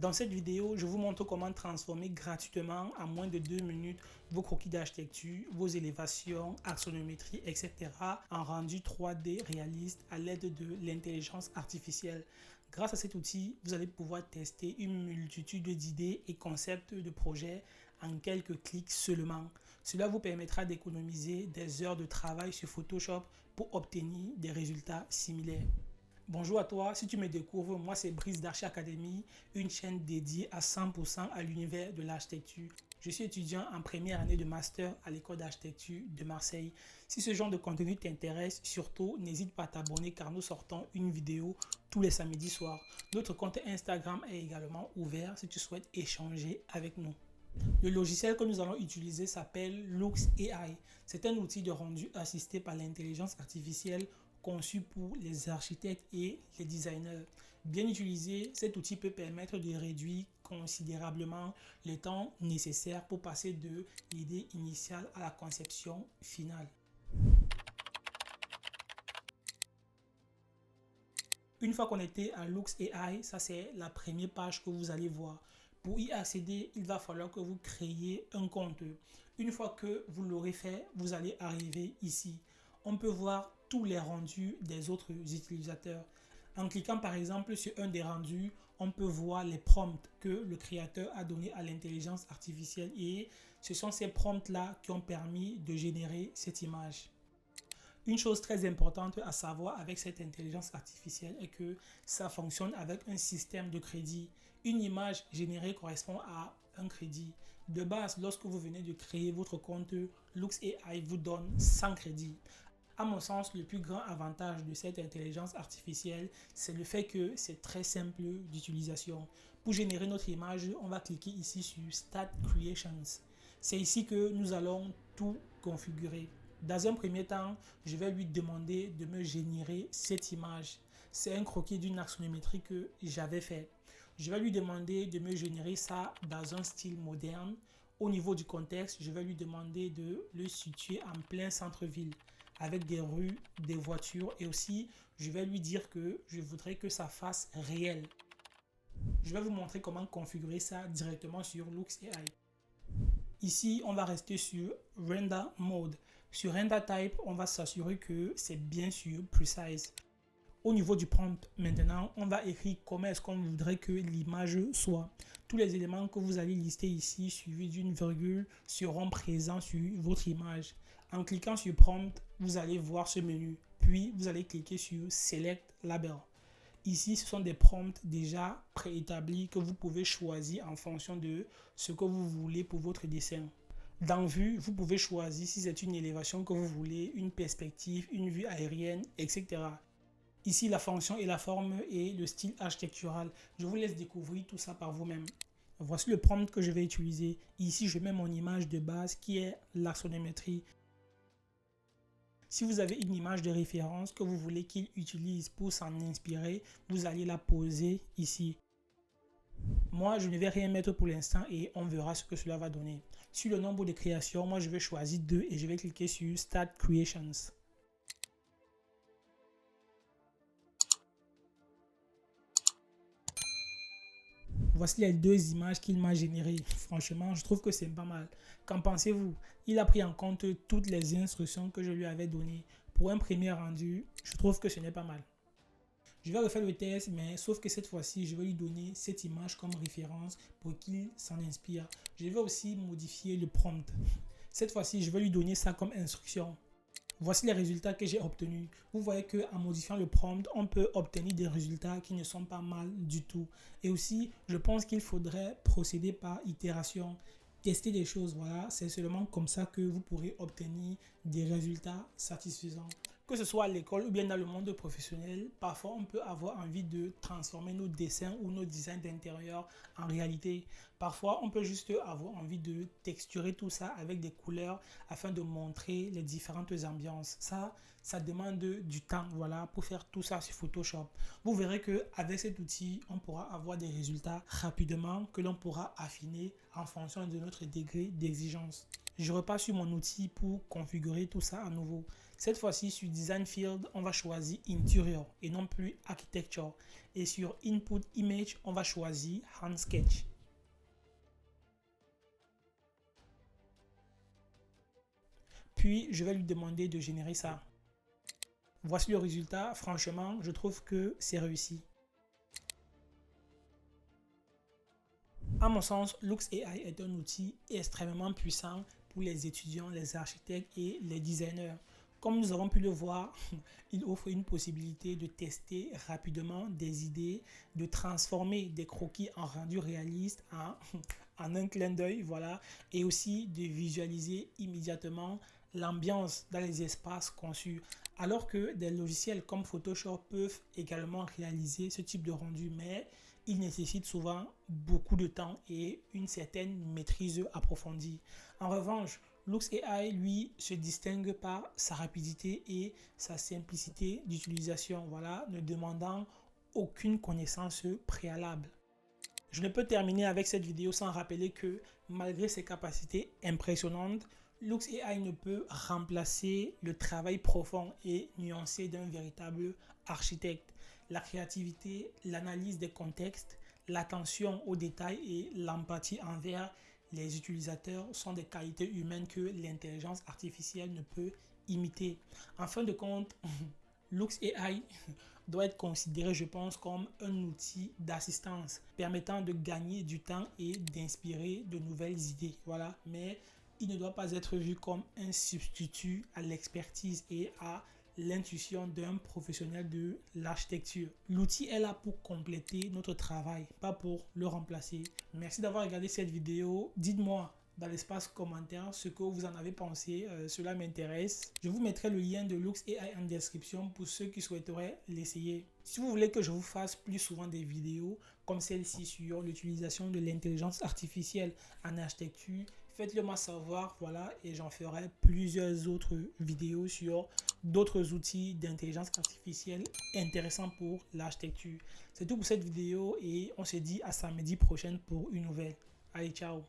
Dans cette vidéo, je vous montre comment transformer gratuitement en moins de 2 minutes vos croquis d'architecture, vos élévations, axonométrie, etc. en rendu 3D réaliste à l'aide de l'intelligence artificielle. Grâce à cet outil, vous allez pouvoir tester une multitude d'idées et concepts de projets en quelques clics seulement. Cela vous permettra d'économiser des heures de travail sur Photoshop pour obtenir des résultats similaires. Bonjour à toi, si tu me découvres, moi c'est Brice d'Archi Academy, une chaîne dédiée à 100% à l'univers de l'architecture. Je suis étudiant en première année de master à l'école d'architecture de Marseille. Si ce genre de contenu t'intéresse, surtout n'hésite pas à t'abonner car nous sortons une vidéo tous les samedis soirs. Notre compte Instagram est également ouvert si tu souhaites échanger avec nous. Le logiciel que nous allons utiliser s'appelle Lux AI. C'est un outil de rendu assisté par l'intelligence artificielle conçu pour les architectes et les designers. Bien utilisé, cet outil peut permettre de réduire considérablement le temps nécessaire pour passer de l'idée initiale à la conception finale. Une fois connecté à Lux AI, ça c'est la première page que vous allez voir. Pour y accéder, il va falloir que vous créiez un compte. Une fois que vous l'aurez fait, vous allez arriver ici. On peut voir tous les rendus des autres utilisateurs. En cliquant par exemple sur un des rendus, on peut voir les prompts que le créateur a donné à l'intelligence artificielle et ce sont ces prompts-là qui ont permis de générer cette image. Une chose très importante à savoir avec cette intelligence artificielle est que ça fonctionne avec un système de crédit. Une image générée correspond à un crédit. De base, lorsque vous venez de créer votre compte, Lux AI vous donne 100 crédits. À mon sens, le plus grand avantage de cette intelligence artificielle, c'est le fait que c'est très simple d'utilisation. Pour générer notre image, on va cliquer ici sur Start Creations. C'est ici que nous allons tout configurer. Dans un premier temps, je vais lui demander de me générer cette image. C'est un croquis d'une axonométrie que j'avais fait. Je vais lui demander de me générer ça dans un style moderne. Au niveau du contexte, je vais lui demander de le situer en plein centre-ville avec des rues, des voitures et aussi je vais lui dire que je voudrais que ça fasse réel. Je vais vous montrer comment configurer ça directement sur Lux AI. Ici, on va rester sur Render Mode. Sur Render Type, on va s'assurer que c'est bien sûr Precise. Au niveau du prompt, maintenant, on va écrire comment est-ce qu'on voudrait que l'image soit. Tous les éléments que vous allez lister ici, suivis d'une virgule, seront présents sur votre image. En cliquant sur Prompt, vous allez voir ce menu. Puis, vous allez cliquer sur Select Label. Ici, ce sont des prompts déjà préétablis que vous pouvez choisir en fonction de ce que vous voulez pour votre dessin. Dans Vue, vous pouvez choisir si c'est une élévation que vous voulez, une perspective, une vue aérienne, etc. Ici, la fonction et la forme et le style architectural. Je vous laisse découvrir tout ça par vous-même. Voici le prompt que je vais utiliser. Ici, je mets mon image de base qui est l'axonométrie. Si vous avez une image de référence que vous voulez qu'il utilise pour s'en inspirer, vous allez la poser ici. Moi, je ne vais rien mettre pour l'instant et on verra ce que cela va donner. Sur le nombre de créations, moi je vais choisir 2 et je vais cliquer sur Start Creations. Voici les 2 images qu'il m'a générées. Franchement, je trouve que c'est pas mal. Qu'en pensez-vous? Il a pris en compte toutes les instructions que je lui avais données. Pour un premier rendu, je trouve que ce n'est pas mal. Je vais refaire le test, mais sauf que cette fois-ci, je vais lui donner cette image comme référence pour qu'il s'en inspire. Je vais aussi modifier le prompt. Cette fois-ci, je vais lui donner ça comme instruction. Voici les résultats que j'ai obtenus. Vous voyez qu'en modifiant le prompt, on peut obtenir des résultats qui ne sont pas mal du tout. Et aussi, je pense qu'il faudrait procéder par itération. Tester des choses, voilà. C'est seulement comme ça que vous pourrez obtenir des résultats satisfaisants. Que ce soit à l'école ou bien dans le monde professionnel, parfois on peut avoir envie de transformer nos dessins ou nos designs d'intérieur en réalité. Parfois, on peut juste avoir envie de texturer tout ça avec des couleurs afin de montrer les différentes ambiances. Ça demande du temps, voilà, pour faire tout ça sur Photoshop. Vous verrez qu'avec cet outil, on pourra avoir des résultats rapidement que l'on pourra affiner en fonction de notre degré d'exigence. Je repars sur mon outil pour configurer tout ça à nouveau. Cette fois-ci, sur Design Field, on va choisir Interior et non plus Architecture. Et sur Input Image, on va choisir Hand Sketch. Puis, je vais lui demander de générer ça. Voici le résultat. Franchement, je trouve que c'est réussi. À mon sens, LooksAI est un outil extrêmement puissant pour les étudiants, les architectes et les designers. Comme nous avons pu le voir, il offre une possibilité de tester rapidement des idées, de transformer des croquis en rendu réaliste en un clin d'œil, voilà, et aussi de visualiser immédiatement l'ambiance dans les espaces conçus. Alors que des logiciels comme Photoshop peuvent également réaliser ce type de rendu, mais il nécessite souvent beaucoup de temps et une certaine maîtrise approfondie. En revanche, LooksAI, lui, se distingue par sa rapidité et sa simplicité d'utilisation, voilà, ne demandant aucune connaissance préalable. Je ne peux terminer avec cette vidéo sans rappeler que malgré ses capacités impressionnantes, LooksAI ne peut remplacer le travail profond et nuancé d'un véritable architecte. La créativité, l'analyse des contextes, l'attention aux détails et l'empathie envers les utilisateurs sont des qualités humaines que l'intelligence artificielle ne peut imiter. En fin de compte, LooksAI doit être considéré, je pense, comme un outil d'assistance permettant de gagner du temps et d'inspirer de nouvelles idées. Voilà, mais il ne doit pas être vu comme un substitut à l'expertise et à l'intuition d'un professionnel de l'architecture. L'outil est là pour compléter notre travail, pas pour le remplacer. Merci d'avoir regardé cette vidéo. Dites-moi dans l'espace commentaire ce que vous en avez pensé, cela m'intéresse. Je vous mettrai le lien de LooksAI en description pour ceux qui souhaiteraient l'essayer. Si vous voulez que je vous fasse plus souvent des vidéos comme celle-ci sur l'utilisation de l'intelligence artificielle en architecture, faites-le moi savoir, voilà, et j'en ferai plusieurs autres vidéos sur d'autres outils d'intelligence artificielle intéressants pour l'architecture. C'est tout pour cette vidéo et on se dit à samedi prochain pour une nouvelle. Allez, ciao!